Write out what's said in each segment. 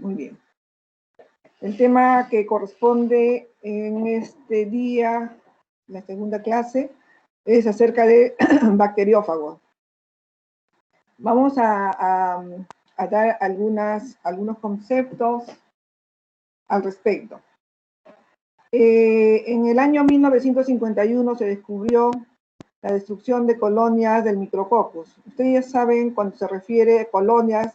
Muy bien. El tema que corresponde en este día, la segunda clase, es acerca de bacteriófagos. Vamos a dar algunos conceptos al respecto. En el año 1951 se descubrió la destrucción de colonias del Micrococcus. Ustedes ya saben, cuando se refiere a colonias,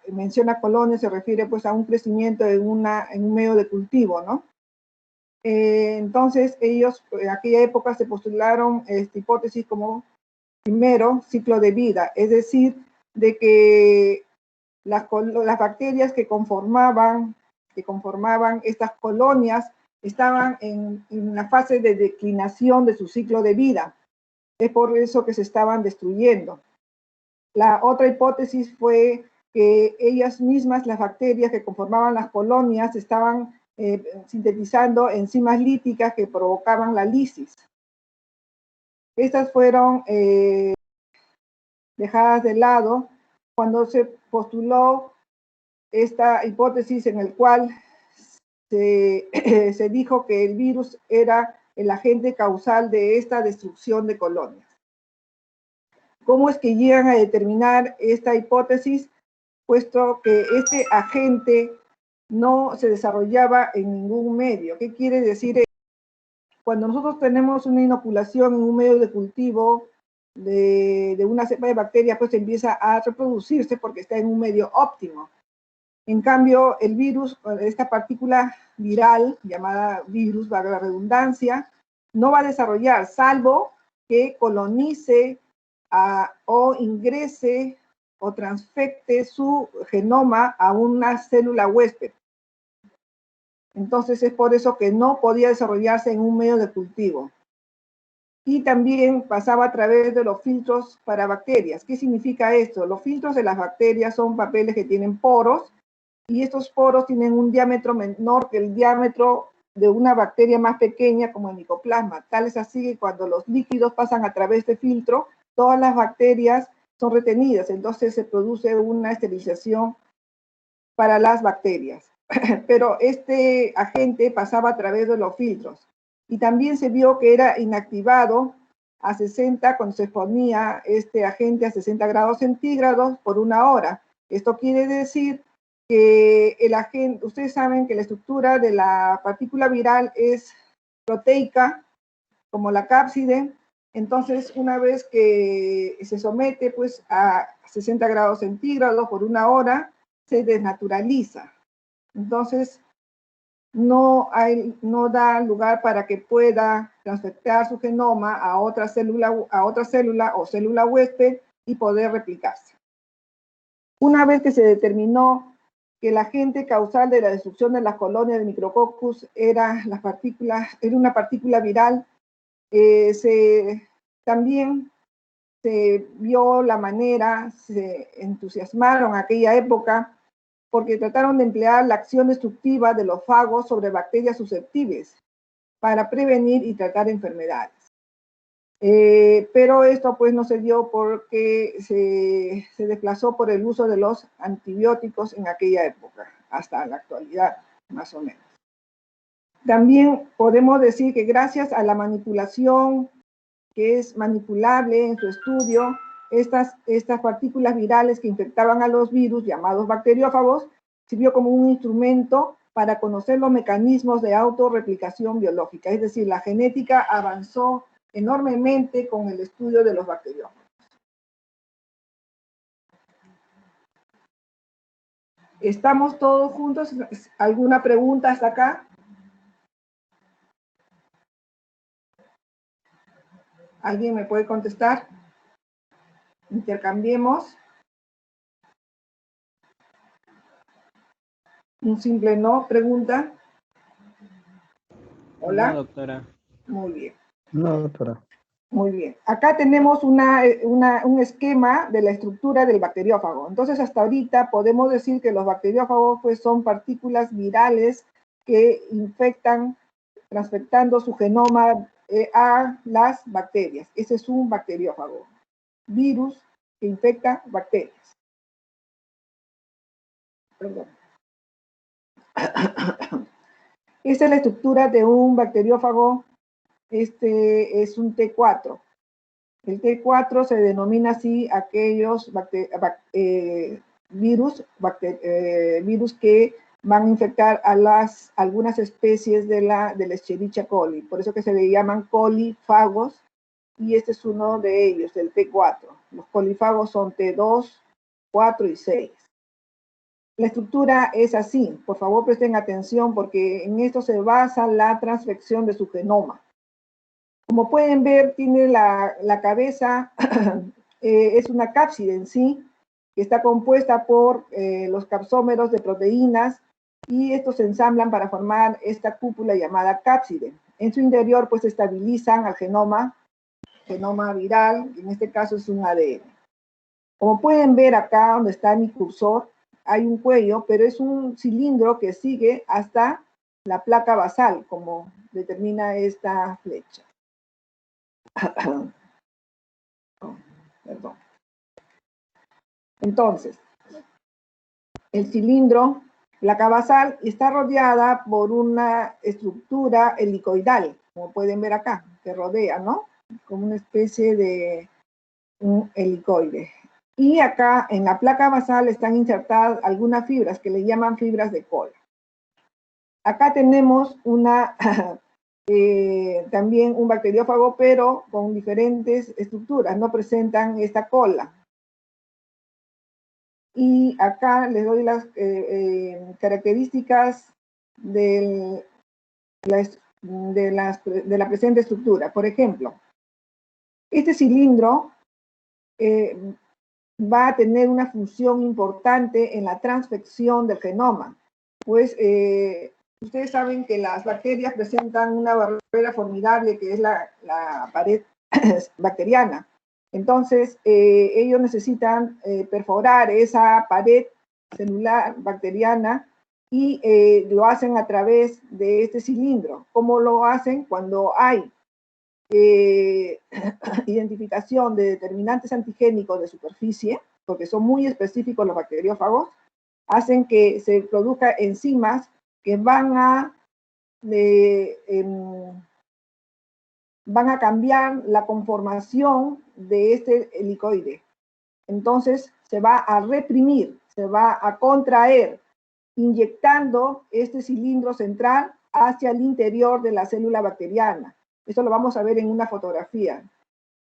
menciona colonias, se refiere pues a un crecimiento en un medio de cultivo, ¿no? Entonces ellos en aquella época se postularon esta hipótesis como primero ciclo de vida, es decir, de que las bacterias que conformaban estas colonias estaban en la fase de declinación de su ciclo de vida. Es por eso que se estaban destruyendo. La otra hipótesis fue que ellas mismas, las bacterias que conformaban las colonias, estaban sintetizando enzimas líticas que provocaban la lisis. Estas fueron dejadas de lado cuando se postuló esta hipótesis en el cual se dijo que el virus era el agente causal de esta destrucción de colonias. ¿Cómo es que llegan a determinar esta hipótesis? Puesto que este agente no se desarrollaba en ningún medio. ¿Qué quiere decir? Cuando nosotros tenemos una inoculación en un medio de cultivo de una cepa de bacterias, pues empieza a reproducirse porque está en un medio óptimo. En cambio, el virus, esta partícula viral, llamada virus, valga la redundancia, no va a desarrollar, salvo que colonice o ingrese o transfecte su genoma a una célula huésped. Entonces es por eso que no podía desarrollarse en un medio de cultivo. Y también pasaba a través de los filtros para bacterias. ¿Qué significa esto? Los filtros de las bacterias son papeles que tienen poros, y estos poros tienen un diámetro menor que el diámetro de una bacteria más pequeña como el micoplasma. Tal es así que cuando los líquidos pasan a través de filtro, todas las bacterias son retenidas, entonces se produce una esterilización para las bacterias. Pero este agente pasaba a través de los filtros. Y también se vio que era inactivado a 60, cuando se exponía este agente a 60 grados centígrados por 1 hora. Esto quiere decir que el agente, ustedes saben que la estructura de la partícula viral es proteica, como la cápside. Entonces, una vez que se somete pues a 60 grados centígrados por 1 hora, se desnaturaliza. Entonces, no da lugar para que pueda transfectar su genoma a otra célula o célula huésped y poder replicarse. Una vez que se determinó que el agente causal de la destrucción de las colonias de Micrococcus era una partícula viral, también se vio la manera, se entusiasmaron en aquella época porque trataron de emplear la acción destructiva de los fagos sobre bacterias susceptibles para prevenir y tratar enfermedades. Pero esto pues no se dio porque se desplazó por el uso de los antibióticos en aquella época, hasta la actualidad, más o menos. También podemos decir que gracias a la manipulación, que es manipulable en su estudio, estas partículas virales que infectaban a los virus, llamados bacteriófagos, sirvió como un instrumento para conocer los mecanismos de autorreplicación biológica. Es decir, la genética avanzó enormemente con el estudio de los bacteriófagos. ¿Estamos todos juntos? ¿Alguna pregunta hasta acá? ¿Alguien me puede contestar? Intercambiemos. Un simple no, pregunta. Hola. No, doctora. Muy bien. No, doctora. Muy bien. Acá tenemos un esquema de la estructura del bacteriófago. Entonces, hasta ahorita podemos decir que los bacteriófagos pues, son partículas virales que infectan, transfectando su genoma a las bacterias. Ese es un bacteriófago. Virus que infecta bacterias. Perdón. Esta es la estructura de un bacteriófago. Este es un T4. El T4 se denomina así aquellos virus que van a infectar a algunas especies de la Escherichia coli. Por eso que se le llaman colifagos, y este es uno de ellos, el T4. Los colifagos son T2, 4 y 6. La estructura es así. Por favor, presten atención porque en esto se basa la transfección de su genoma. Como pueden ver, tiene la cabeza, es una cápside en sí, que está compuesta por los capsómeros de proteínas, y estos se ensamblan para formar esta cúpula llamada cápside. En su interior, pues, estabilizan al genoma viral, que en este caso es un ADN. Como pueden ver acá donde está mi cursor, hay un cuello, pero es un cilindro que sigue hasta la placa basal, como determina esta flecha. Perdón. Entonces, el cilindro, placa basal, está rodeada por una estructura helicoidal, como pueden ver acá, que rodea, ¿no? Como una especie de un helicoide. Y acá en la placa basal están insertadas algunas fibras que le llaman fibras de cola. Acá tenemos también un bacteriófago, pero con diferentes estructuras, no presentan esta cola. Y acá les doy las características de la presente estructura. Por ejemplo, este cilindro va a tener una función importante en la transfección del genoma, pues ustedes saben que las bacterias presentan una barrera formidable que es la pared bacteriana. Entonces, ellos necesitan perforar esa pared celular bacteriana, y lo hacen a través de este cilindro. ¿Cómo lo hacen? Cuando hay identificación de determinantes antigénicos de superficie, porque son muy específicos los bacteriófagos, hacen que se produzcan enzimas que van a cambiar la conformación de este helicoide. Entonces se va a reprimir, se va a contraer, inyectando este cilindro central hacia el interior de la célula bacteriana. Esto lo vamos a ver en una fotografía.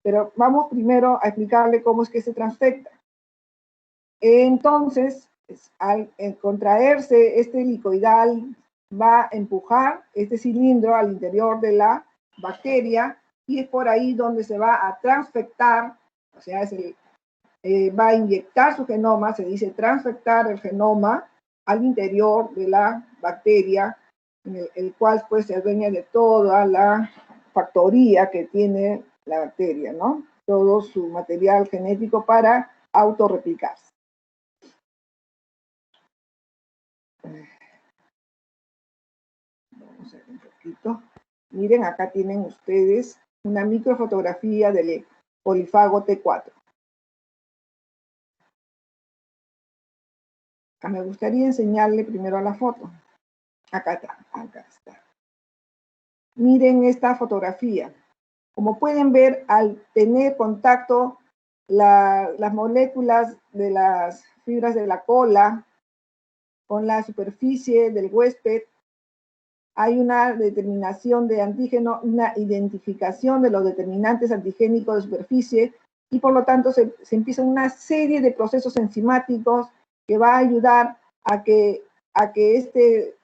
Pero vamos primero a explicarle cómo es que se transfecta. Entonces, al contraerse este helicoidal, va a empujar este cilindro al interior de la bacteria, y es por ahí donde se va a transfectar, o sea, va a inyectar su genoma, se dice transfectar el genoma al interior de la bacteria, el cual pues se adueña de toda la factoría que tiene la bacteria, ¿no? Todo su material genético para autorreplicarse. Vamos a ver un poquito. Miren, acá tienen ustedes una microfotografía del colifago T4. Me gustaría enseñarle primero la foto. Acá está. Miren esta fotografía. Como pueden ver, al tener contacto las moléculas de las fibras de la cola con la superficie del huésped, hay una determinación de antígeno, una identificación de los determinantes antigénicos de superficie, y por lo tanto se empieza una serie de procesos enzimáticos que va a ayudar a que este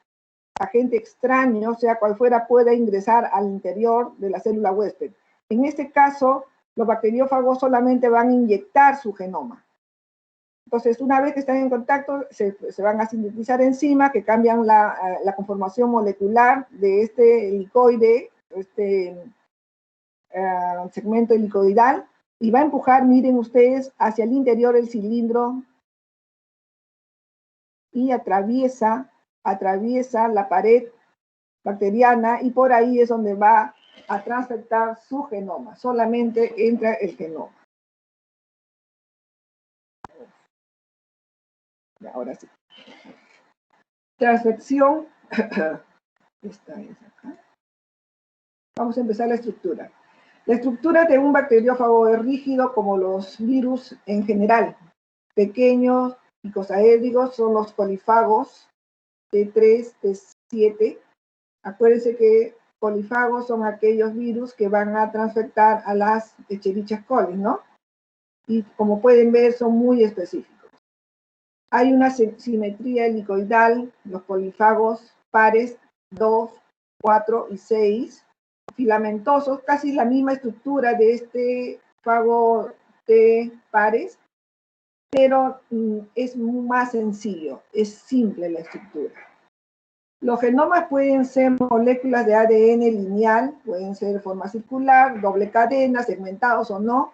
agente extraño, sea cual fuera, pueda ingresar al interior de la célula huésped. En este caso, los bacteriófagos solamente van a inyectar su genoma. Entonces, una vez que están en contacto, se van a sintetizar enzimas que cambian la conformación molecular de este helicoide, segmento helicoidal, y va a empujar, miren ustedes, hacia el interior del cilindro, y atraviesa la pared bacteriana, y por ahí es donde va a transfectar su genoma. Solamente entra el genoma. Ahora sí. Transfección. Esta es acá. Vamos a empezar la estructura. La estructura de un bacteriófago es rígido como los virus en general. Pequeños icosaédricos son los colifagos T3, T7. Acuérdense que colifagos son aquellos virus que van a transfectar a las Escherichia coli, ¿no? Y como pueden ver, son muy específicos. Hay una simetría helicoidal, los polifagos pares 2, 4 y 6, filamentosos, casi la misma estructura de este fago T pares, pero es más sencillo, es simple la estructura. Los genomas pueden ser moléculas de ADN lineal, pueden ser de forma circular, doble cadena, segmentados o no,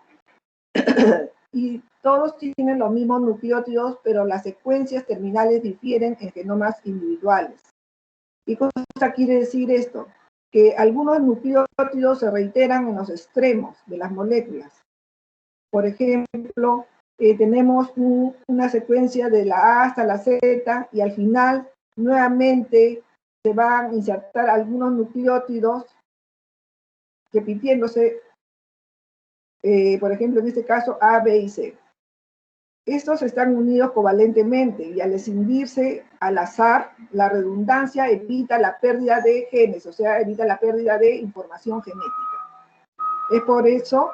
y todos tienen los mismos nucleótidos, pero las secuencias terminales difieren en genomas individuales. ¿Qué cosa quiere decir esto? Que algunos nucleótidos se reiteran en los extremos de las moléculas. Por ejemplo, tenemos una secuencia de la A hasta la Z y al final nuevamente se van a insertar algunos nucleótidos repitiéndose, por ejemplo, en este caso A, B y C. Estos están unidos covalentemente y al escindirse al azar, la redundancia evita la pérdida de genes, o sea, evita la pérdida de información genética. Es por eso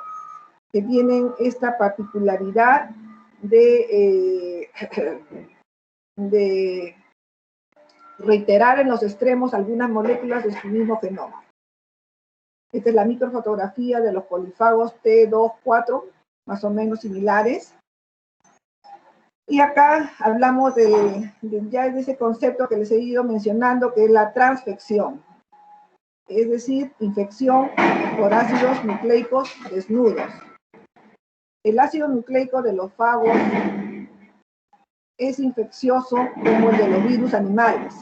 que tienen esta particularidad de reiterar en los extremos algunas moléculas de su mismo genoma. Esta es la microfotografía de los polifagos T2, 4, más o menos similares. Y acá hablamos ya de ese concepto que les he ido mencionando, que es la transfección. Es decir, infección por ácidos nucleicos desnudos. El ácido nucleico de los fagos es infeccioso como el de los virus animales.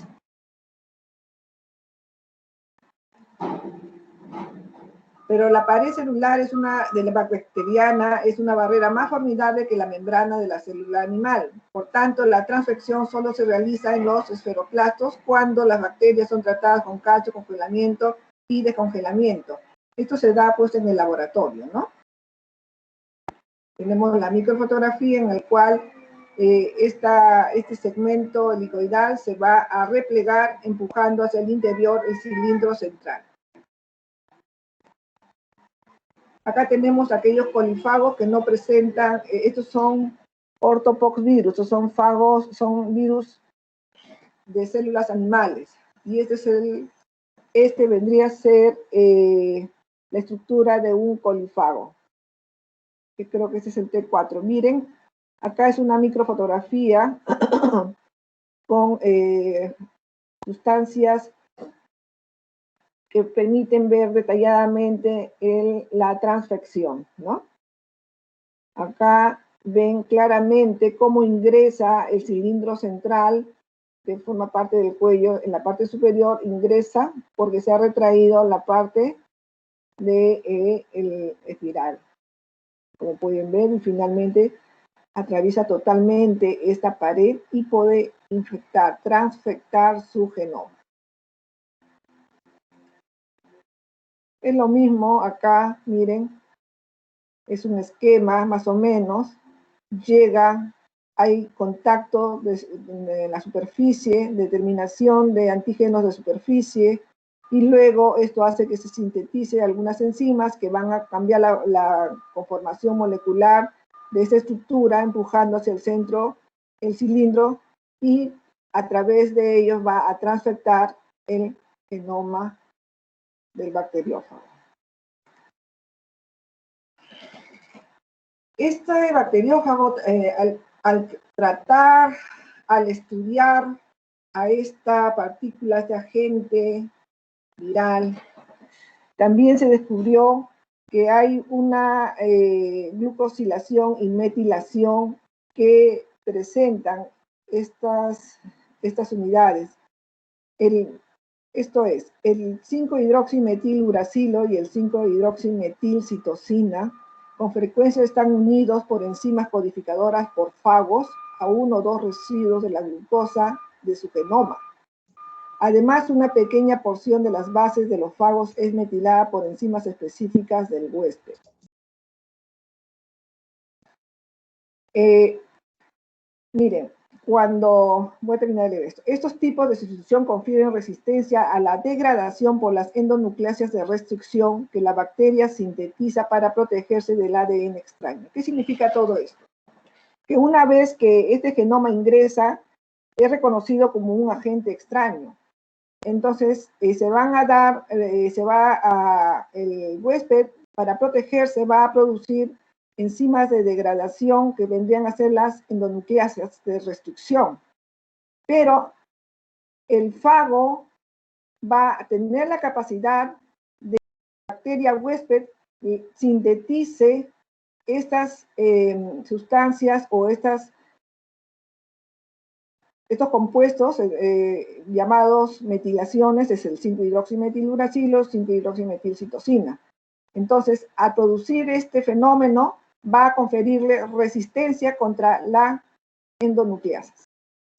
Pero la pared celular de la bacteriana es una barrera más formidable que la membrana de la célula animal. Por tanto, la transfección solo se realiza en los esferoplastos cuando las bacterias son tratadas con calcio, congelamiento y descongelamiento. Esto se da pues en el laboratorio, ¿no? Tenemos la microfotografía en el cual este segmento helicoidal se va a replegar empujando hacia el interior el cilindro central. Acá tenemos aquellos polifagos que no presentan, estos son ortopoxvirus, estos son son virus de células animales. Y este vendría a ser la estructura de un colifago, que creo que este es el T4. Miren, acá es una microfotografía con sustancias que permiten ver detalladamente la transfección, ¿no? Acá ven claramente cómo ingresa el cilindro central, que forma parte del cuello, en la parte superior ingresa porque se ha retraído la parte del espiral. Como pueden ver, y finalmente atraviesa totalmente esta pared y puede infectar, transfectar su genoma. Es lo mismo acá, miren, es un esquema más o menos, hay contacto de la superficie, determinación de antígenos de superficie, y luego esto hace que se sintetice algunas enzimas que van a cambiar la conformación molecular de esta estructura, empujando hacia el centro el cilindro, y a través de ellos va a transfectar el genoma del bacteriófago. Este bacteriófago, al estudiar a esta partícula, este agente viral, también se descubrió que hay una glucosilación y metilación que presentan estas unidades. Esto es, el 5-hidroximetiluracilo y el 5-hidroximetilcitosina con frecuencia están unidos por enzimas codificadoras por fagos a 1 o 2 residuos de la glucosa de su genoma. Además, una pequeña porción de las bases de los fagos es metilada por enzimas específicas del huésped. Miren, voy a terminar de leer esto. Estos tipos de sustitución confieren resistencia a la degradación por las endonucleasas de restricción que la bacteria sintetiza para protegerse del ADN extraño. ¿Qué significa todo esto? Que una vez que este genoma ingresa, es reconocido como un agente extraño. Entonces, el huésped, para protegerse, va a producir enzimas de degradación que vendrían a ser las endonucleasas de restricción. Pero el fago va a tener la capacidad de la bacteria huésped sintetice estas sustancias o estos compuestos llamados metilaciones, es el 5-hidroximetiluracilo, 5-hidroximetilcitosina. Entonces, al producir este fenómeno, va a conferirle resistencia contra la endonucleasa.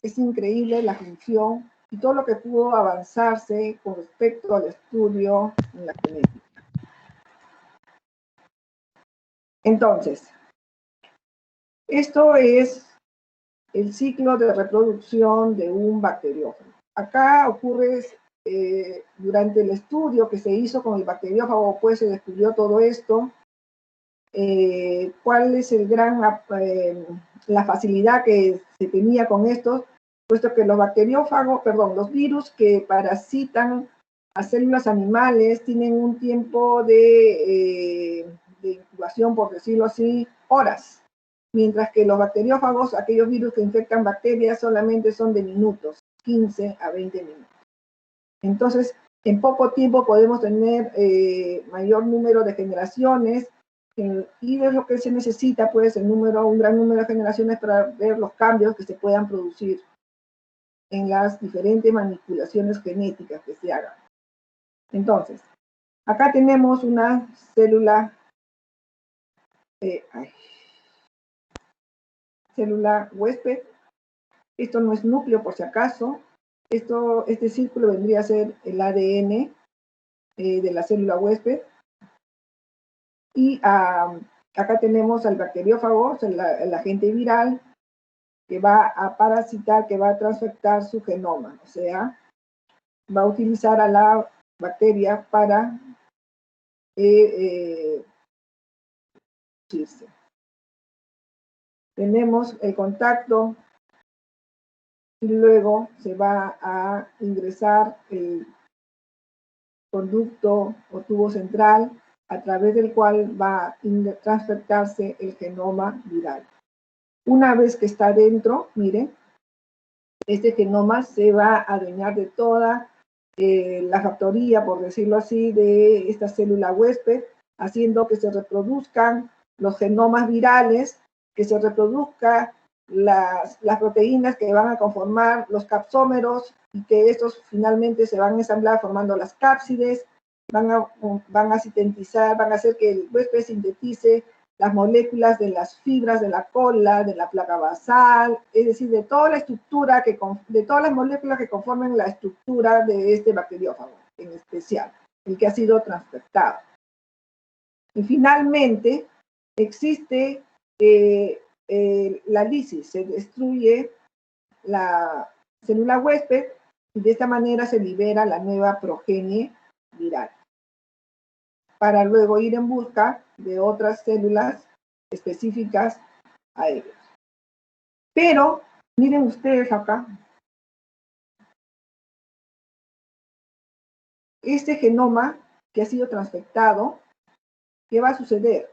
Es increíble la función y todo lo que pudo avanzarse con respecto al estudio en la genética. Entonces, esto es el ciclo de reproducción de un bacteriófago. Acá ocurre, durante el estudio que se hizo con el bacteriófago, pues se descubrió todo esto. ¿Cuál es la facilidad que se tenía con estos? Puesto que los virus que parasitan a células animales tienen un tiempo de incubación, por decirlo así, horas. Mientras que los bacteriófagos, aquellos virus que infectan bacterias, solamente son de minutos, 15 a 20 minutos. Entonces, en poco tiempo podemos tener mayor número de generaciones, y de lo que se necesita, pues, un gran número de generaciones para ver los cambios que se puedan producir en las diferentes manipulaciones genéticas que se hagan. Entonces, acá tenemos una célula, célula huésped. Esto no es núcleo, por si acaso. Este círculo vendría a ser el ADN de la célula huésped. Y acá tenemos al bacteriófago, el agente viral, que va a parasitar, que va a transfectar su genoma. O sea, va a utilizar a la bacteria para producirse. Tenemos el contacto y luego se va a ingresar el conducto o tubo central a través del cual va a transfectarse el genoma viral. Una vez que está dentro, miren, este genoma se va a adueñar de toda la factoría, por decirlo así, de esta célula huésped, haciendo que se reproduzcan los genomas virales, que se reproduzcan las proteínas que van a conformar los capsómeros y que estos finalmente se van a ensamblar formando las cápsides, van a sintetizar, van a hacer que el huésped sintetice las moléculas de las fibras de la cola, de la placa basal, es decir, de toda la estructura, de todas las moléculas que conforman la estructura de este bacteriófago, en especial, el que ha sido transfectado. Y finalmente, existe la lisis, se destruye la célula huésped y de esta manera se libera la nueva progenie viral, para luego ir en busca de otras células específicas a ellos. Pero, miren ustedes acá, este genoma que ha sido transfectado, ¿qué va a suceder?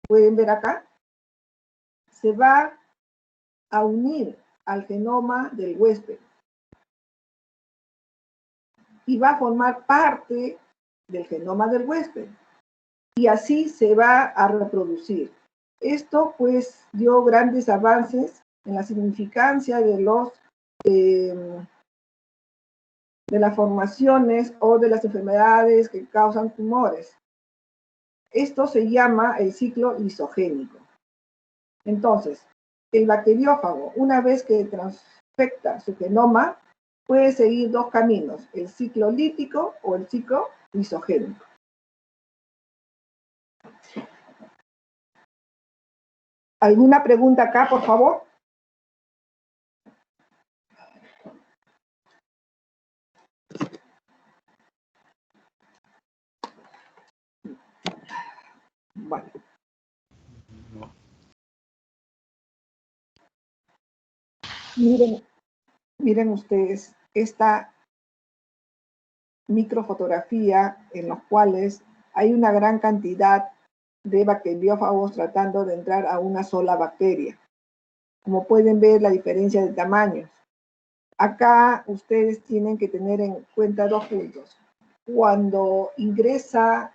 Pueden ver acá, se va a unir al genoma del huésped y va a formar parte del genoma del huésped. Y así se va a reproducir. Esto, pues, dio grandes avances en la significancia de las formaciones o de las enfermedades que causan tumores. Esto se llama el ciclo lisogénico. Entonces, el bacteriófago, una vez que transfecta su genoma, puede seguir dos caminos, el ciclo lítico o el ciclo lisogénico. ¿Alguna pregunta acá, por favor? Bueno. Miren ustedes esta microfotografía en los cuales hay una gran cantidad de bacteriófagos tratando de entrar a una sola bacteria. Como pueden ver, la diferencia de tamaños. Acá ustedes tienen que tener en cuenta dos puntos. Cuando ingresa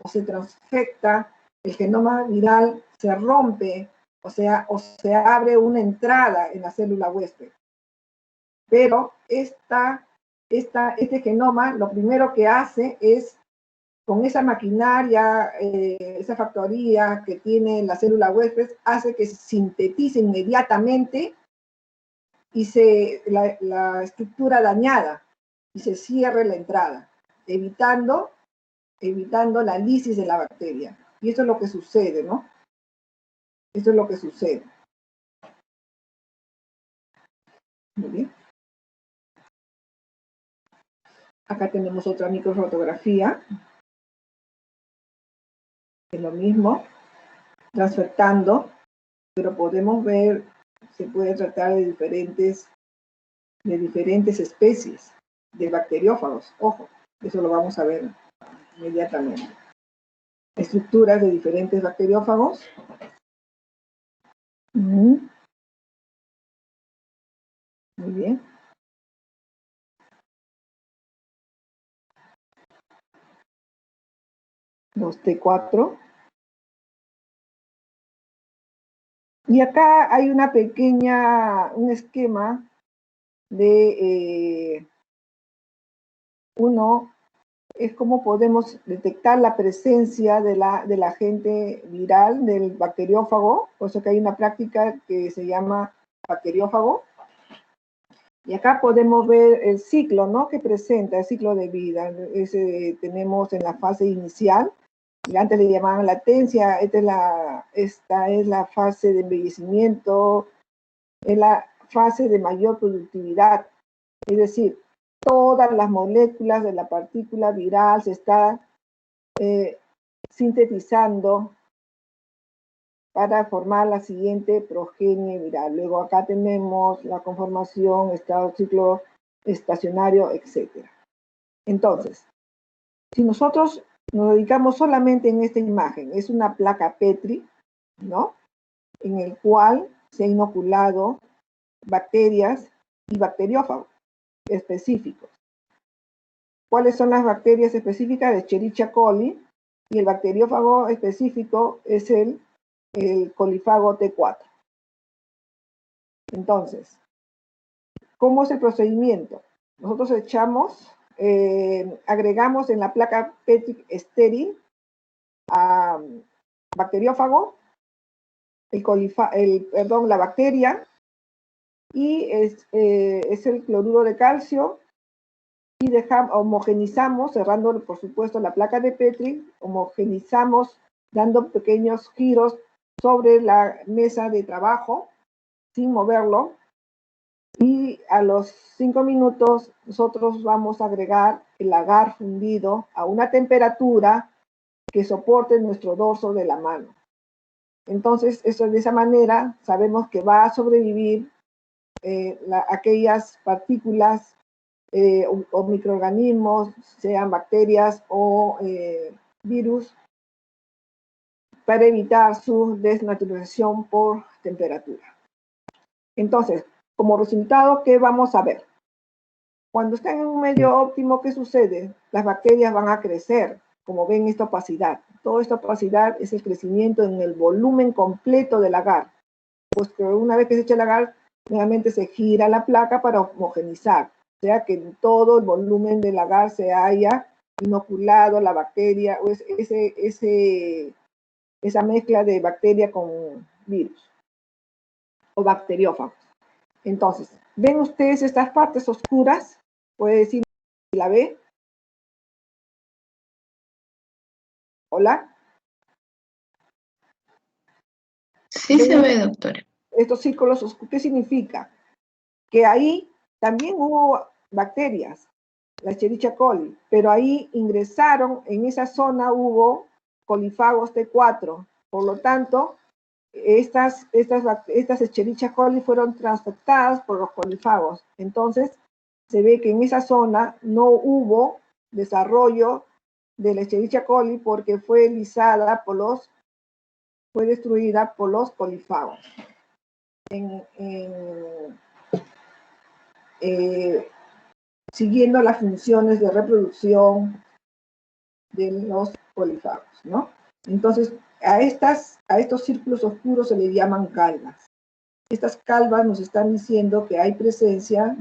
o se transfecta, el genoma viral se rompe, o se abre una entrada en la célula huésped. Pero este genoma lo primero que hace es, con esa maquinaria, esa factoría que tiene la célula huésped, hace que se sintetice inmediatamente y la estructura dañada y se cierre la entrada, evitando la lisis de la bacteria. Y eso es lo que sucede, ¿no? Eso es lo que sucede. Muy bien. Acá tenemos otra microfotografía. Es lo mismo, transfectando, pero podemos ver, se puede tratar de diferentes especies de bacteriófagos. Ojo, eso lo vamos a ver inmediatamente. Estructuras de diferentes bacteriófagos. Muy bien. Los T4. Y acá hay un esquema de es cómo podemos detectar la presencia del agente viral, del bacteriófago. Por eso que hay una práctica que se llama bacteriófago. Y acá podemos ver el ciclo, ¿no? Que presenta, el ciclo de vida. Tenemos en la fase inicial, y antes le llamaban latencia, esta es la fase de embellecimiento, es la fase de mayor productividad. Es decir, todas las moléculas de la partícula viral se están sintetizando para formar la siguiente progenie viral. Luego acá tenemos la conformación, estado ciclo estacionario, etc. Entonces, si nosotros nos dedicamos solamente en esta imagen, es una placa Petri, ¿no? En el cual se ha inoculado bacterias y bacteriófagos específicos. ¿Cuáles son las bacterias específicas? De Escherichia coli, y el bacteriófago específico es el colifago T4. Entonces, ¿cómo es el procedimiento? Nosotros agregamos en la placa Petri estéril a bacteriófago, la bacteria, y es el cloruro de calcio, y homogenizamos, cerrando por supuesto la placa de Petri, homogenizamos dando pequeños giros sobre la mesa de trabajo sin moverlo, y a los 5 minutos nosotros vamos a agregar el agar fundido a una temperatura que soporte nuestro dorso de la mano. Entonces, de esa manera sabemos que va a sobrevivir aquellas partículas o microorganismos, sean bacterias o virus, para evitar su desnaturalización por temperatura. Entonces, como resultado, ¿qué vamos a ver? Cuando están en un medio óptimo, ¿qué sucede? Las bacterias van a crecer, como ven esta opacidad. Toda esta opacidad es el crecimiento en el volumen completo del agar. Pues que una vez que se echa el agar, nuevamente se gira la placa para homogenizar. O sea que en todo el volumen del agar se haya inoculado la bacteria, o esa mezcla de bacteria con virus o bacteriófagos. Entonces, ¿ven ustedes estas partes oscuras? Puede decir si la ve. Hola. Sí se ve, doctora. Estos círculos oscuros, ¿qué significa? Que ahí también hubo bacterias, la Escherichia coli, pero ahí ingresaron, en esa zona hubo colifagos T4. Por lo tanto, estas Escherichia coli fueron transfectadas por los colifagos. Entonces, se ve que en esa zona no hubo desarrollo de la Escherichia coli porque fue destruida por los colifagos. Siguiendo las funciones de reproducción de los colifagos, ¿no? Entonces, a estos círculos oscuros se les llaman calvas. Estas calvas nos están diciendo que hay presencia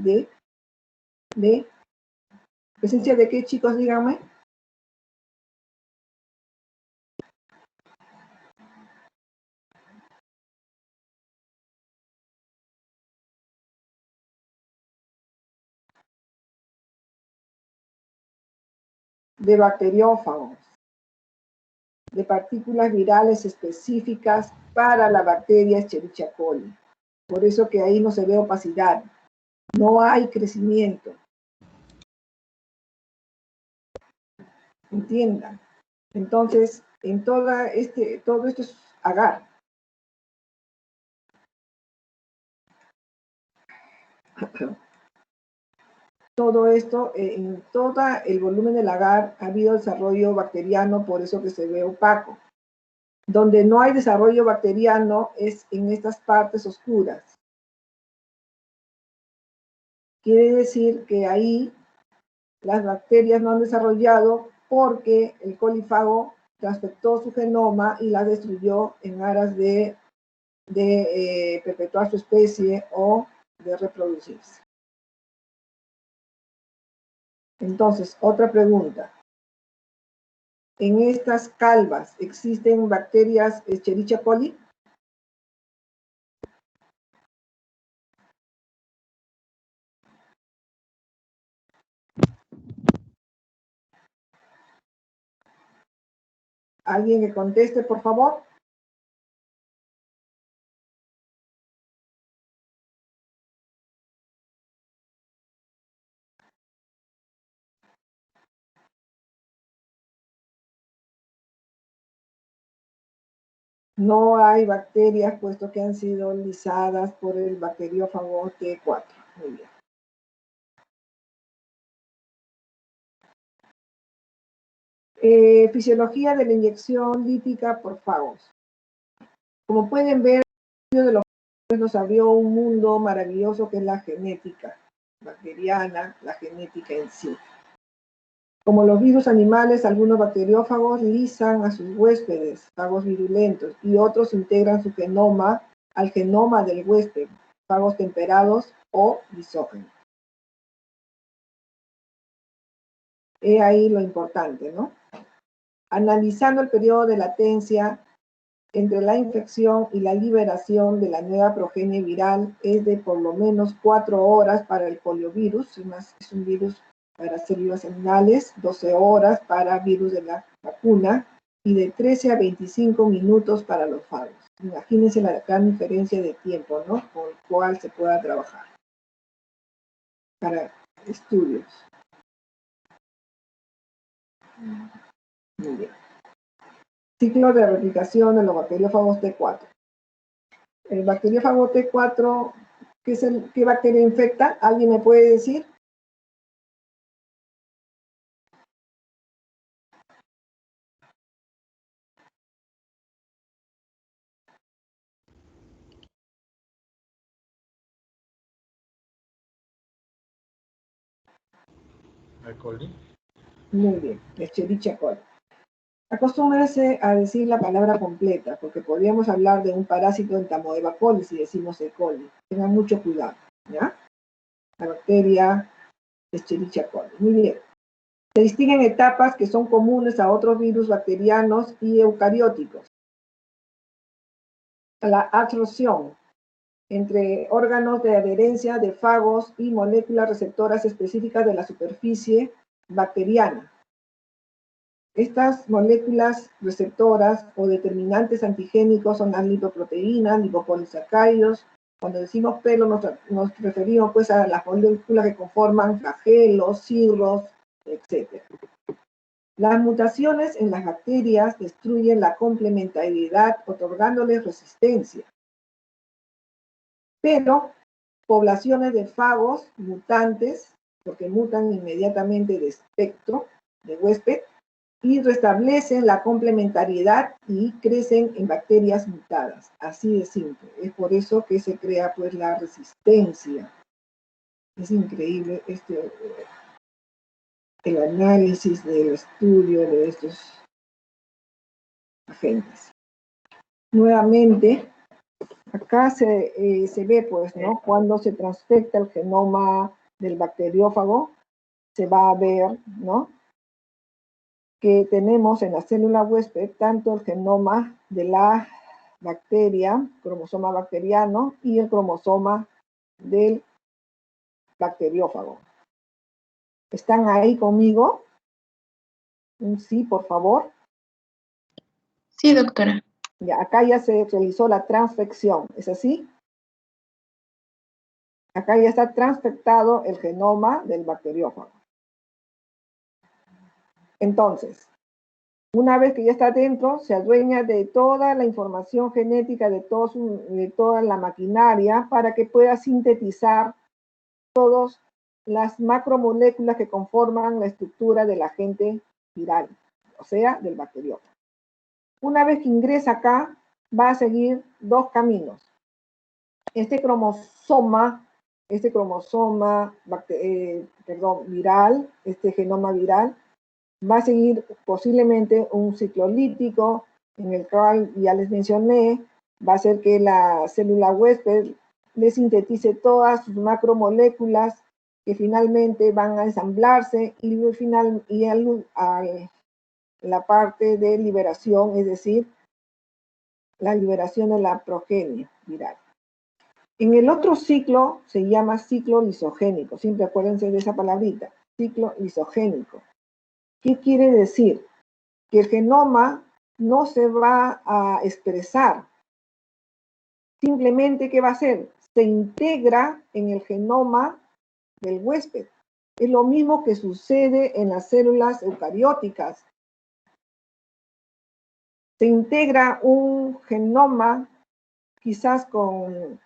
¿presencia de qué, chicos? Díganme. De bacteriófagos, de partículas virales específicas para la bacteria Escherichia coli. Por eso que ahí no se ve opacidad, no hay crecimiento. Entiendan. Entonces, todo esto es agar. Todo esto, en todo el volumen del agar ha habido desarrollo bacteriano, por eso que se ve opaco. Donde no hay desarrollo bacteriano es en estas partes oscuras. Quiere decir que ahí las bacterias no han desarrollado porque el colifago transfectó su genoma y la destruyó en aras de perpetuar su especie o de reproducirse. Entonces, otra pregunta. ¿En estas calvas existen bacterias Escherichia coli? ¿Alguien que conteste, por favor? No hay bacterias, puesto que han sido lisadas por el bacteriófago T4. Muy bien. Fisiología de la inyección lítica por fagos. Como pueden ver, el estudio de los fagos nos abrió un mundo maravilloso que es la genética bacteriana, la genética en sí. Como los virus animales, algunos bacteriófagos lisan a sus huéspedes, fagos virulentos, y otros integran su genoma al genoma del huésped, fagos temperados o lisógenos. He ahí lo importante, ¿no? Analizando el periodo de latencia entre la infección y la liberación de la nueva progenie viral es de por lo menos 4 horas para el poliovirus, es un virus para células animales, 12 horas para virus de la vacuna y de 13 a 25 minutos para los fagos. Imagínense la gran diferencia de tiempo, ¿no? Con el cual se pueda trabajar para estudios. Muy bien. Ciclo de replicación de los bacteriófagos T4. El bacteriófago T4, ¿qué bacteria infecta? ¿Alguien me puede decir? E. coli. Muy bien, Escherichia coli. Acostúmbrense a decir la palabra completa, porque podríamos hablar de un parásito Entamoeba coli si decimos E. coli. Tengan mucho cuidado, ¿ya? La bacteria Escherichia coli. Muy bien. Se distinguen etapas que son comunes a otros virus bacterianos y eucarióticos. la absorción entre órganos de adherencia de fagos y moléculas receptoras específicas de la superficie bacteriana. Estas moléculas receptoras o determinantes antigénicos son las lipoproteínas, lipopolisacáridos. Cuando decimos pelo nos referimos pues a las moléculas que conforman flagelos, cirros, etc. Las mutaciones en las bacterias destruyen la complementariedad, otorgándoles resistencia. Pero poblaciones de fagos mutantes, porque mutan inmediatamente de espectro, de huésped, y restablecen la complementariedad y crecen en bacterias mutadas. Así de simple. Es por eso que se crea pues la resistencia. Es increíble el análisis del estudio de estos agentes. Nuevamente, acá se ve pues, ¿no? Cuando se transfecta el genoma del bacteriófago, se va a ver, ¿no?, que tenemos en la célula huésped tanto el genoma de la bacteria, cromosoma bacteriano, y el cromosoma del bacteriófago. ¿Están ahí conmigo? Un sí, por favor. Sí, doctora. Ya, acá ya se realizó la transfección, ¿es así? Acá ya está transfectado el genoma del bacteriófago. Entonces, una vez que ya está dentro, se adueña de toda la información genética, de toda la maquinaria, para que pueda sintetizar todas las macromoléculas que conforman la estructura del agente viral, o sea, del bacteriófago. Una vez que ingresa acá, va a seguir dos caminos. Este cromosoma viral, este genoma viral, va a seguir posiblemente un ciclo lítico, en el cual ya les mencioné, va a hacer que la célula huésped le sintetice todas sus macromoléculas que finalmente van a ensamblarse y la parte de liberación, es decir, la liberación de la progenie viral. En el otro ciclo se llama ciclo lisogénico, siempre acuérdense de esa palabrita, ciclo lisogénico. ¿Qué quiere decir? Que el genoma no se va a expresar. Simplemente, ¿qué va a hacer? Se integra en el genoma del huésped. Es lo mismo que sucede en las células eucarióticas. Se integra un genoma quizás con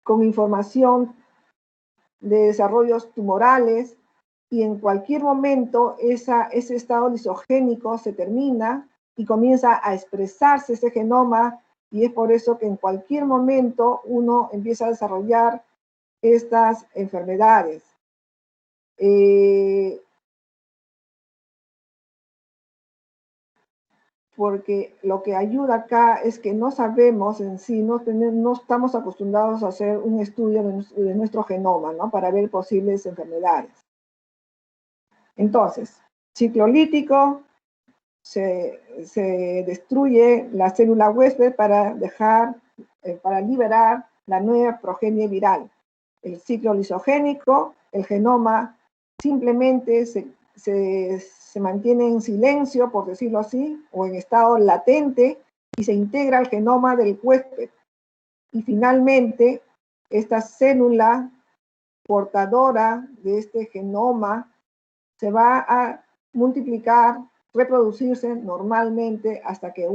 información de desarrollos tumorales, y en cualquier momento ese estado lisogénico se termina y comienza a expresarse ese genoma, y es por eso que en cualquier momento uno empieza a desarrollar estas enfermedades. Porque lo que ayuda acá es que no sabemos en sí, no estamos acostumbrados a hacer un estudio de nuestro genoma, ¿no?, para ver posibles enfermedades. Entonces, ciclo lítico, se destruye la célula huésped para liberar la nueva progenie viral. El ciclo lisogénico, el genoma simplemente se mantiene en silencio, por decirlo así, o en estado latente, y se integra al genoma del huésped. Y finalmente, esta célula portadora de este genoma se va a multiplicar, reproducirse normalmente hasta que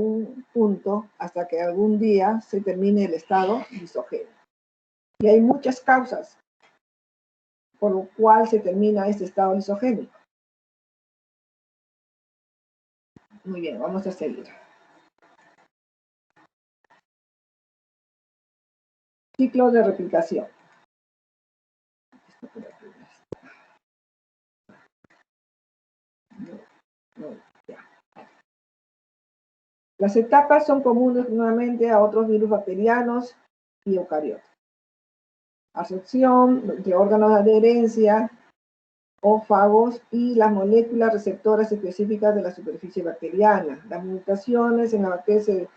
hasta que algún día se termine el estado lisogénico. Y hay muchas causas por lo cual se termina este estado lisogénico. Muy bien, vamos a seguir. Ciclo de replicación. Las etapas son comunes nuevamente a otros virus bacterianos y eucariotas. Absorción de órganos de adherencia, o fagos y las moléculas receptoras específicas de la superficie bacteriana. Las mutaciones en las bacterias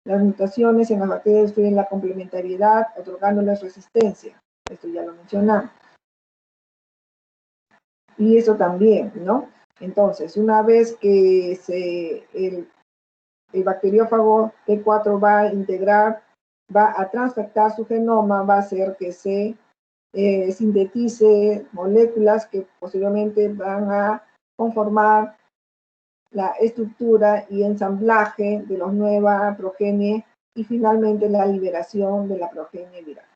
destruyen la complementariedad, otorgándoles resistencia. Esto ya lo mencionamos. Y eso también, ¿no? Entonces, una vez que el bacteriófago T4 va a integrar, va a transfectar su genoma, va a hacer que se sintetice moléculas que posteriormente van a conformar la estructura y ensamblaje de la nueva progenie y finalmente la liberación de la progenie viral.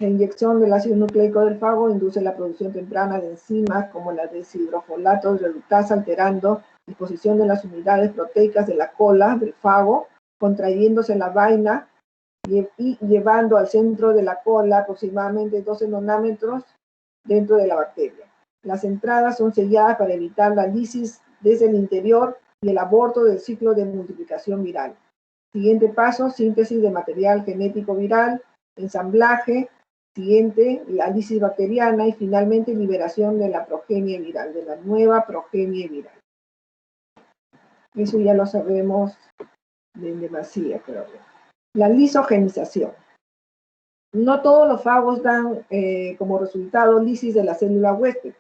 La inyección del ácido nucleico del fago induce la producción temprana de enzimas como la deshidrofolato reductasa, alterando la disposición de las unidades proteicas de la cola del fago, contrayéndose la vaina y llevando al centro de la cola aproximadamente 12 nanómetros dentro de la bacteria. Las entradas son selladas para evitar la lisis desde el interior y el aborto del ciclo de multiplicación viral. Siguiente paso, síntesis de material genético viral, ensamblaje. Siguiente, la lisis bacteriana y finalmente liberación de la progenie viral, de la nueva progenie viral. Eso ya lo sabemos de demasía, pero la lisogenización. No todos los fagos dan como resultado lisis de la célula huésped.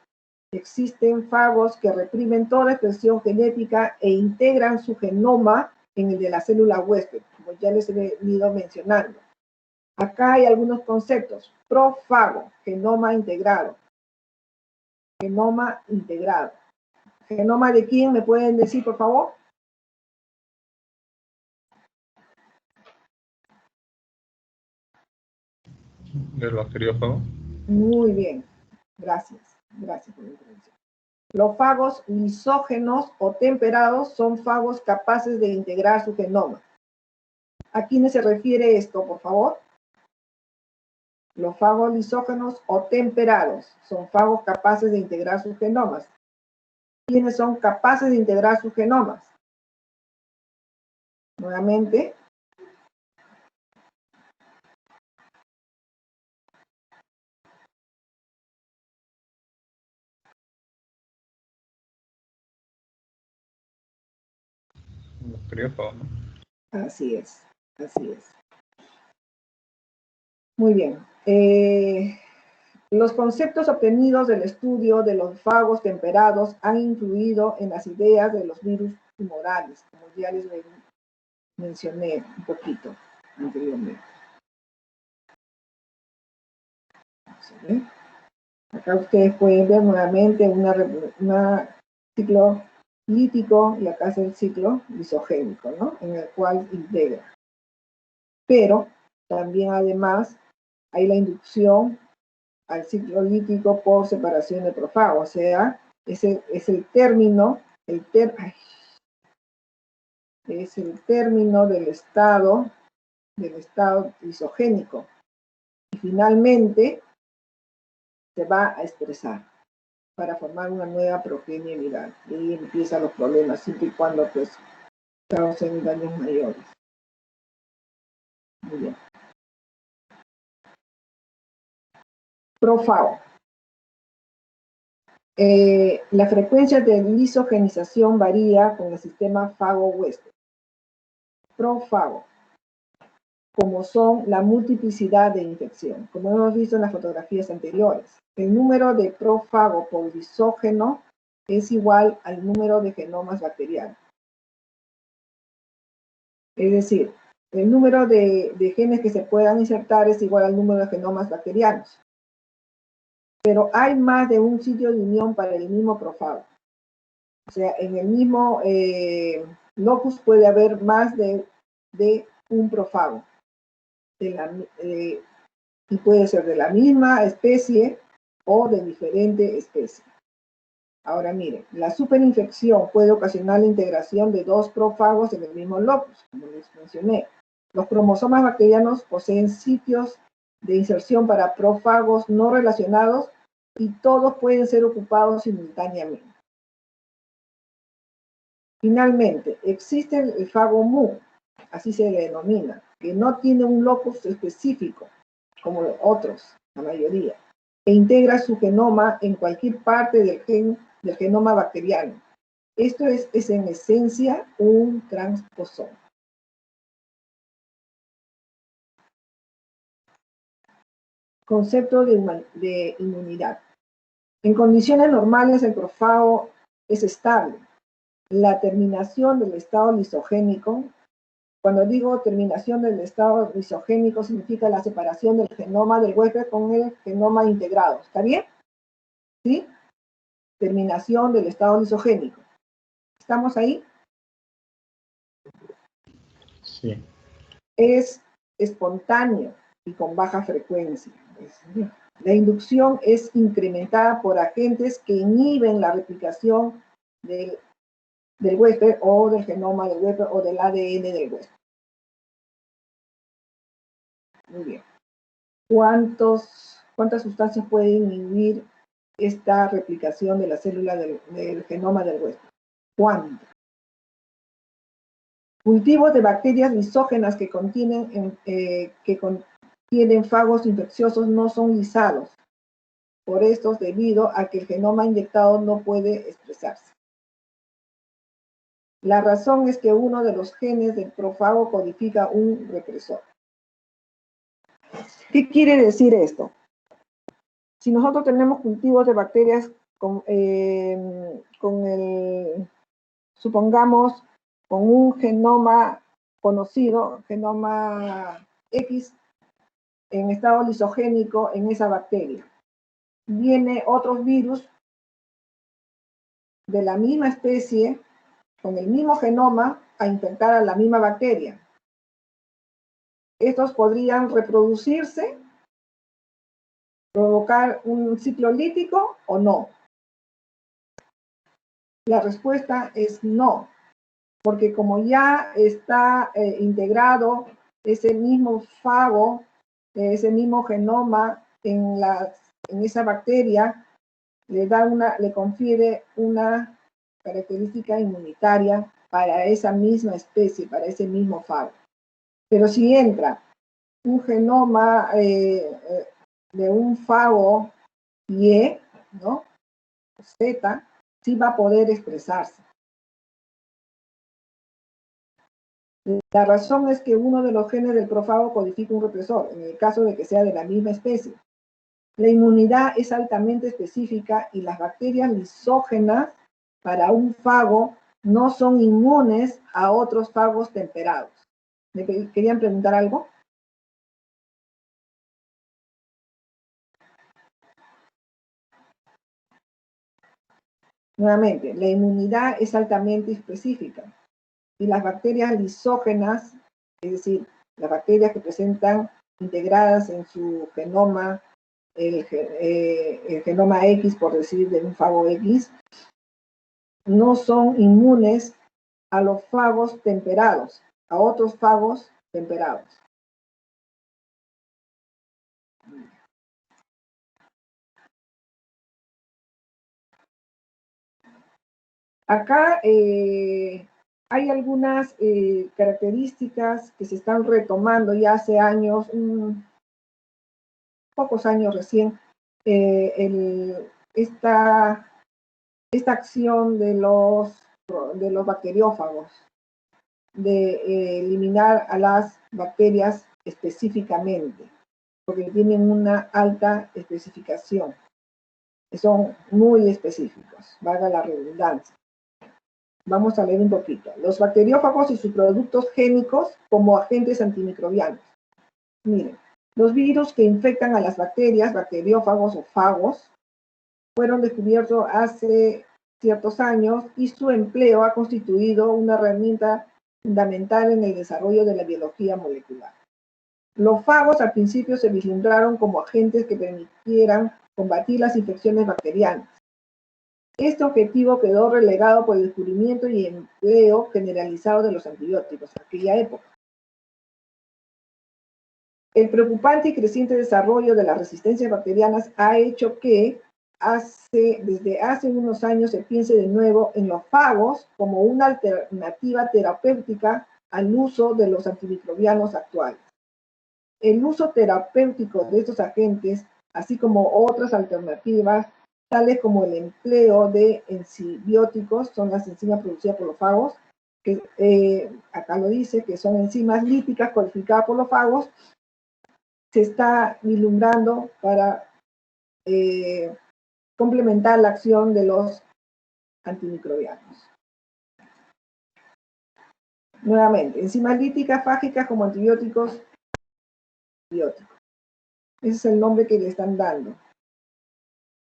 Existen fagos que reprimen toda expresión genética e integran su genoma en el de la célula huésped, como ya les he ido mencionando. Acá hay algunos conceptos. Profago, genoma integrado. Genoma integrado. ¿Genoma de quién? ¿Me pueden decir, por favor? Del bacteriófago. Muy bien. Gracias. Gracias por la intervención. Los fagos lisógenos o temperados son fagos capaces de integrar su genoma. ¿A quiénes se refiere esto, por favor? Los fagos lisógenos o temperados son fagos capaces de integrar sus genomas. ¿Quiénes son capaces de integrar sus genomas? Nuevamente. Bacteriófago, ¿no? Así es, así es. Muy bien. Los conceptos obtenidos del estudio de los fagos temperados han influido en las ideas de los virus tumorales, como ya les mencioné un poquito anteriormente. ¿Sí? Acá ustedes pueden ver nuevamente una ciclo lítico y acá es el ciclo lisogénico, ¿no? En el cual integra. Pero también además hay la inducción al ciclo lítico por separación de profago, o sea, ese es el término, es el término del estado lisogénico. Y finalmente se va a expresar para formar una nueva progenie viral. Y ahí empiezan los problemas, siempre y cuando pues causen daños mayores. Muy bien. Profago. La frecuencia de lisogenización varía con el sistema fago-huésped. Profago, como son la multiplicidad de infección, como hemos visto en las fotografías anteriores. El número de profago por lisógeno es igual al número de genomas bacterianos. Es decir, el número de genes que se puedan insertar es igual al número de genomas bacterianos. Pero hay más de un sitio de unión para el mismo profago. O sea, en el mismo locus puede haber más de un profago. Y puede ser de la misma especie o de diferente especie. Ahora miren, la superinfección puede ocasionar la integración de dos profagos en el mismo locus, como les mencioné. Los cromosomas bacterianos poseen sitios de inserción para profagos no relacionados y todos pueden ser ocupados simultáneamente. Finalmente, existe el fago mu, así se le denomina, que no tiene un locus específico, como los otros, la mayoría, e integra su genoma en cualquier parte del genoma bacteriano. Esto es en esencia un transposón. Concepto de inmunidad. En condiciones normales el profago es estable. La terminación del estado lisogénico, cuando digo terminación del estado lisogénico, significa la separación del genoma del huésped con el genoma integrado. ¿Está bien? ¿Sí? Terminación del estado lisogénico. ¿Estamos ahí? Sí. Es espontáneo y con baja frecuencia. La inducción es incrementada por agentes que inhiben la replicación del huésped o del genoma del huésped o del ADN del huésped. Muy bien. ¿Cuántas sustancias pueden inhibir esta replicación de la célula del genoma del huésped? ¿Cuántas? Cultivos de bacterias lisógenas que contienen fagos infecciosos no son lisados. Por esto, debido a que el genoma inyectado no puede expresarse. La razón es que uno de los genes del profago codifica un represor. ¿Qué quiere decir esto? Si nosotros tenemos cultivos de bacterias supongamos, con un genoma conocido, genoma X, en estado lisogénico en esa bacteria, viene otros virus de la misma especie, con el mismo genoma, a infectar a la misma bacteria. Estos podrían reproducirse, provocar un ciclo lítico o no. La respuesta es no, porque como ya está integrado ese mismo fago, ese mismo genoma en esa bacteria, le confiere una característica inmunitaria para esa misma especie, para ese mismo fago. Pero si entra un genoma de un fago Y, ¿no? Z, sí va a poder expresarse. La razón es que uno de los genes del profago codifica un represor, en el caso de que sea de la misma especie. La inmunidad es altamente específica y las bacterias lisógenas para un fago no son inmunes a otros fagos temperados. ¿Me querían preguntar algo? Nuevamente, la inmunidad es altamente específica y las bacterias lisógenas, es decir, las bacterias que presentan integradas en su genoma el genoma X, por decir, de un fago X, no son inmunes a los fagos temperados, a otros fagos temperados. Acá hay algunas características que se están retomando ya hace años, pocos años recién, esta acción de los bacteriófagos de eliminar a las bacterias específicamente, porque tienen una alta especificación, que son muy específicos, valga la redundancia. Vamos a leer un poquito. Los bacteriófagos y sus productos génicos como agentes antimicrobianos. Miren, los virus que infectan a las bacterias, bacteriófagos o fagos, fueron descubiertos hace ciertos años y su empleo ha constituido una herramienta fundamental en el desarrollo de la biología molecular. Los fagos al principio se vislumbraron como agentes que permitieran combatir las infecciones bacterianas. Este objetivo quedó relegado por el descubrimiento y empleo generalizado de los antibióticos en aquella época. El preocupante y creciente desarrollo de las resistencias bacterianas ha hecho que desde hace unos años se piense de nuevo en los fagos como una alternativa terapéutica al uso de los antimicrobianos actuales. El uso terapéutico de estos agentes así como otras alternativas, tales como el empleo de enzibióticos, son las enzimas producidas por los fagos, que acá lo dice, que son enzimas líticas codificadas por los fagos, se está vislumbrando para complementar la acción de los antimicrobianos. Nuevamente, enzimas líticas fágicas como antibióticos, bióticos. Ese es el nombre que le están dando.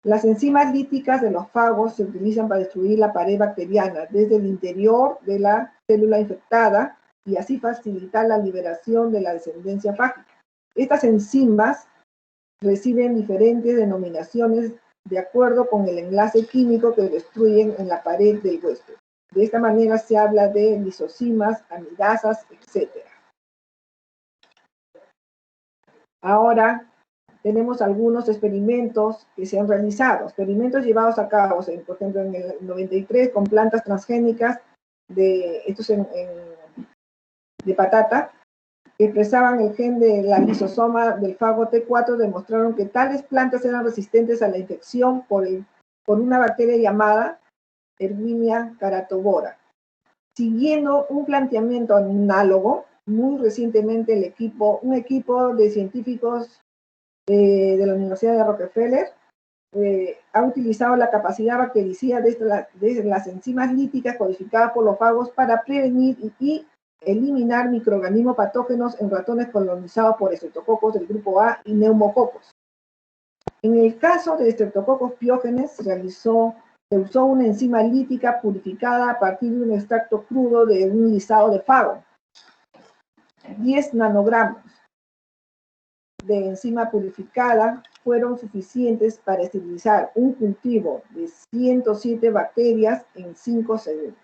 Las enzimas líticas de los fagos se utilizan para destruir la pared bacteriana desde el interior de la célula infectada y así facilitar la liberación de la descendencia fágica. Estas enzimas reciben diferentes denominaciones de acuerdo con el enlace químico que destruyen en la pared del huésped. De esta manera se habla de lisocimas, amidasas, etc. Ahora tenemos algunos experimentos que se han realizado, experimentos llevados a cabo, por ejemplo, en el 93 con plantas transgénicas de patata, que expresaban el gen de la lisosoma del fago T4, demostraron que tales plantas eran resistentes a la infección por una bacteria llamada Erwinia carotovora. Siguiendo un planteamiento análogo, muy recientemente un equipo de científicos de la Universidad de Rockefeller ha utilizado la capacidad bactericida de las enzimas líticas codificadas por los fagos para prevenir y eliminar microorganismos patógenos en ratones colonizados por estreptococos del grupo A y neumococos. En el caso de Streptococcus pyogenes se usó una enzima lítica purificada a partir de un extracto crudo de un lisado de fago. 10 nanogramos de enzima purificada fueron suficientes para esterilizar un cultivo de 107 bacterias en 5 segundos.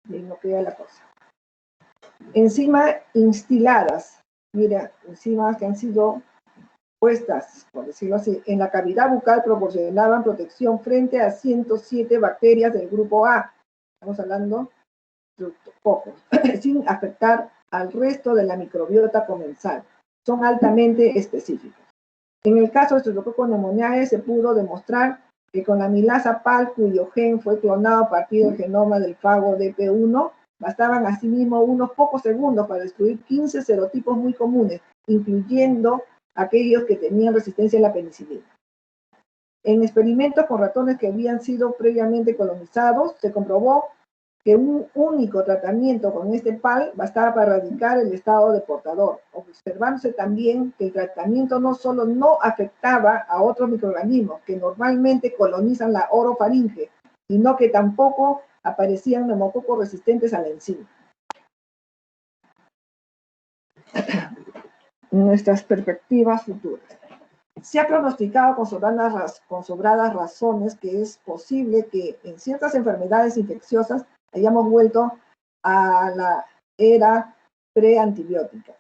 Y no queda la cosa. Enzimas instiladas, mira, enzimas que han sido puestas, por decirlo así, en la cavidad bucal proporcionaban protección frente a 107 bacterias del grupo A. Estamos hablando de pocos, sin afectar al resto de la microbiota comensal. Son altamente específicos. En el caso de Streptococcus pneumoniae se pudo demostrar que con la amilasa PAL, cuyo gen fue clonado a partir del genoma del fago DP1, bastaban asimismo unos pocos segundos para destruir 15 serotipos muy comunes, incluyendo aquellos que tenían resistencia a la penicilina. En experimentos con ratones que habían sido previamente colonizados, se comprobó que un único tratamiento con este PAL bastaba para erradicar el estado de portador, observándose también que el tratamiento no solo no afectaba a otros microorganismos que normalmente colonizan la orofaringe, sino que tampoco aparecían neumococos resistentes a la enzima. Nuestras perspectivas futuras. Se ha pronosticado con sobradas razones que es posible que en ciertas enfermedades infecciosas hayamos vuelto a la era preantibiótica.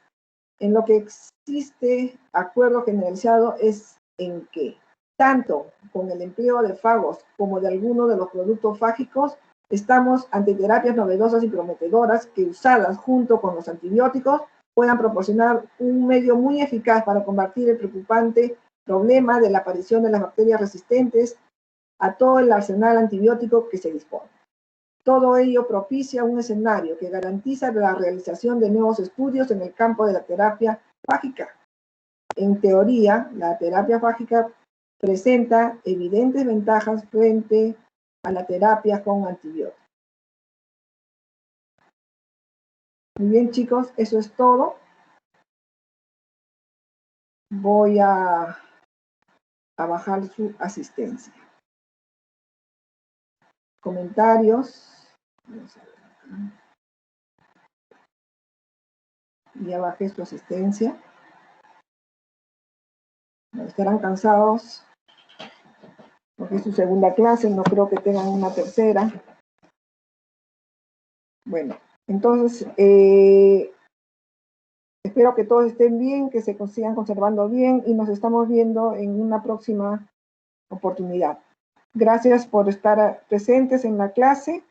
En lo que existe acuerdo generalizado es en que, tanto con el empleo de fagos como de algunos de los productos fágicos, estamos ante terapias novedosas y prometedoras que, usadas junto con los antibióticos, puedan proporcionar un medio muy eficaz para combatir el preocupante problema de la aparición de las bacterias resistentes a todo el arsenal antibiótico que se dispone. Todo ello propicia un escenario que garantiza la realización de nuevos estudios en el campo de la terapia fágica. En teoría, la terapia fágica presenta evidentes ventajas frente a la terapia con antibióticos. Muy bien, chicos, eso es todo. Voy a bajar su asistencia. Comentarios. Ya bajé su asistencia. Estarán cansados porque es su segunda clase, no creo que tengan una tercera. Bueno, entonces espero que todos estén bien, que se sigan conservando bien y nos estamos viendo en una próxima oportunidad. Gracias por estar presentes en la clase.